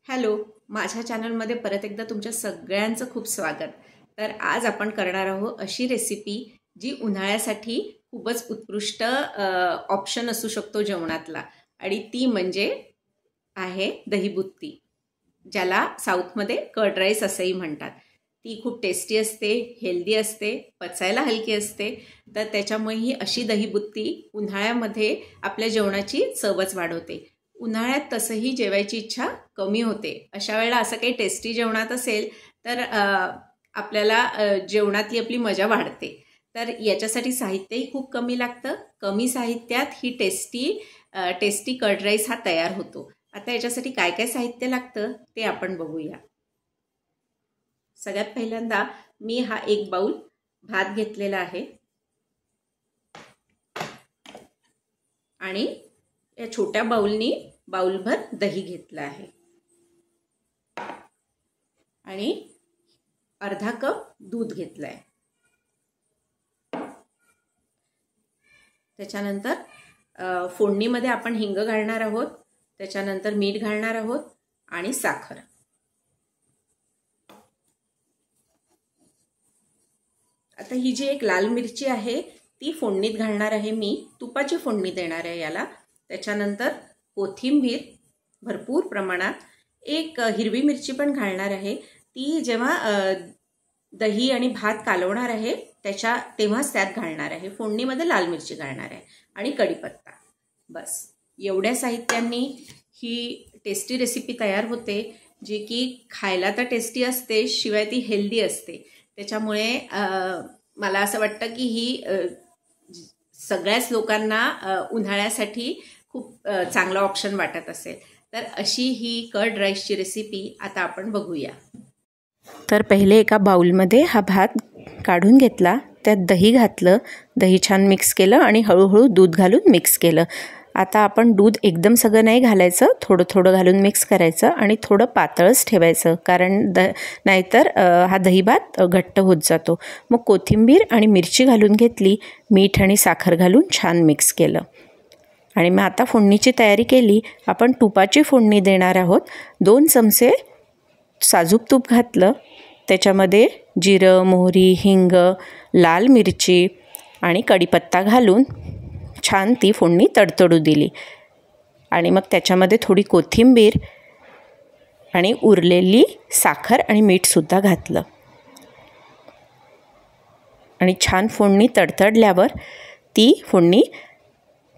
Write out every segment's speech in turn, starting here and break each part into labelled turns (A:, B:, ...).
A: Hello, माझ्या चॅनलमध्ये परत एकदा तुमच्या सगळ्यांचं खूप स्वागत। तर आज आपण करणार आहोत अशी रेसिपी जी उन्हाळ्यासाठी खूपच उत्कृष्ट ऑप्शन असू शकतो जेवणातला, आणि ती म्हणजे आहे दहीबुत्ती, ज्याला साऊथमध्ये कर्ड राईस असंही म्हणतात। ती खूप टेस्टी असते, हेल्दी असते, पचायला हलकी असते। तर त्याच्यामुळे ही अशी दहीबुत्ती उन्हाळ्यामध्ये आपल्या जेवणाची चवच वाढवते। उन्हाळ्यात तसंही जेवायची इच्छा कमी होते, अशा वेळेला असं काही टेस्टी जेवणात असेल तर आपल्याला जेवणातली आपली मजा वाढते। तर याच्यासाठी साहित्यही खूप कमी लागतं, कमी साहित्यात ही टेस्टी कर्ड राईस हा तयार होतो। आता याच्यासाठी काय काय साहित्य लागतं ते आपण बघूया। सगळ्यात पहिल्यांदा मी हा एक बाउल भात घेतलेला आहे आणि या छोट्या बाउलनी बाउलभर दही घेतलं आहे आणि अर्धा कप दूध घेतलं आहे। त्याच्यानंतर फोडणीमध्ये आपण हिंग घालणार आहोत, त्याच्यानंतर मीठ घालणार आहोत आणि साखर। आता ही जी एक लाल मिरची आहे ती फोडणीत घालणार आहे, मी तुपाची फोडणी देणार आहे याला। त्याच्यानंतर कोथिंबीर भरपूर प्रमाणात, एक हिरवी मिरची पण घालणार आहे। ती जेव्हा दही आणि भात कालवणार आहे तेव्हाच त्यात घालणार आहे। फोडणीमध्ये लाल मिरची घालणार आहे आणि कढीपत्ता। बस एवढ्या साहित्यांनी ही टेस्टी रेसिपी तयार होते, जी की खायला तर टेस्टी असते, शिवाय ती हेल्दी असते। त्याच्यामुळे मला असं वाटतं की ही सगळ्याच लोकांना उन्हाळ्यासाठी खूप चांगला ऑप्शन वाटत असेल। तर अशी ही कर्ड राईसची रेसिपी आता आपण बघूया।
B: तर पहिले एका बाउलमध्ये हा भात काढून घेतला, त्यात दही घातलं, दही छान मिक्स केलं आणि हळूहळू दूध घालून मिक्स केलं। आता आपण दूध एकदम सगळं नाही घालायचं, थोडं थोडं घालून मिक्स करायचं आणि थोडं पातळच ठेवायचं, कारण नाहीतर हा दही भात घट्ट होत जातो। मग कोथिंबीर आणि मिरची घालून घेतली, मीठ आणि साखर घालून छान मिक्स केलं आणि मग आता फोडणीची तयारी केली। आपण तुपाची फोडणी देणार आहोत। 2 चमचे साजूक तूप घातलं, त्याच्यामध्ये जिरं, मोहरी, हिंग, लाल मिरची आणि कढीपत्ता घालून छान ती फोडणी तडतडू दिली आणि मग त्याच्यामध्ये थोडी कोथिंबीर आणि उरलेली साखर आणि मीठसुद्धा घातलं आणि छान फोडणी तडतडल्यावर ती फोडणी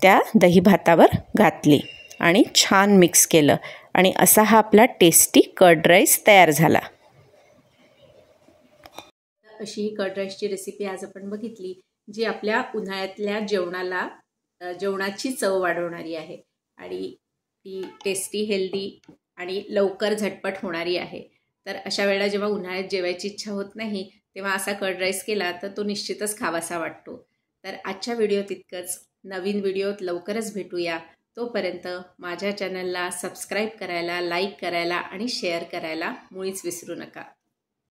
B: त्या दही भातावर घातली आणि छान मिक्स केलं आणि असा हा आपला टेस्टी कर्ड राईस तयार झाला।
A: अशी ही कर्ड राईसची रेसिपी आज आपण बघितली, जी आपल्या उन्हाळ्यातल्या जेवणाची चव वाढवणारी आहे आणि ती टेस्टी, हेल्दी आणि लवकर झटपट होणारी आहे। तर अशा वेळेला जेव्हा उन्हाळ्यात जेवायची इच्छा होत नाही, तेव्हा असा कर्ड राईस केला तर तो निश्चितच खावासा वाटतो। तर आजच्या व्हिडिओत इतकंच। नवीन व्हिडिओत लवकरच भेटूया। तोपर्यंत माझ्या चॅनलला सबस्क्राईब करायला, लाईक करायला आणि शेअर करायला मुळीच विसरू नका।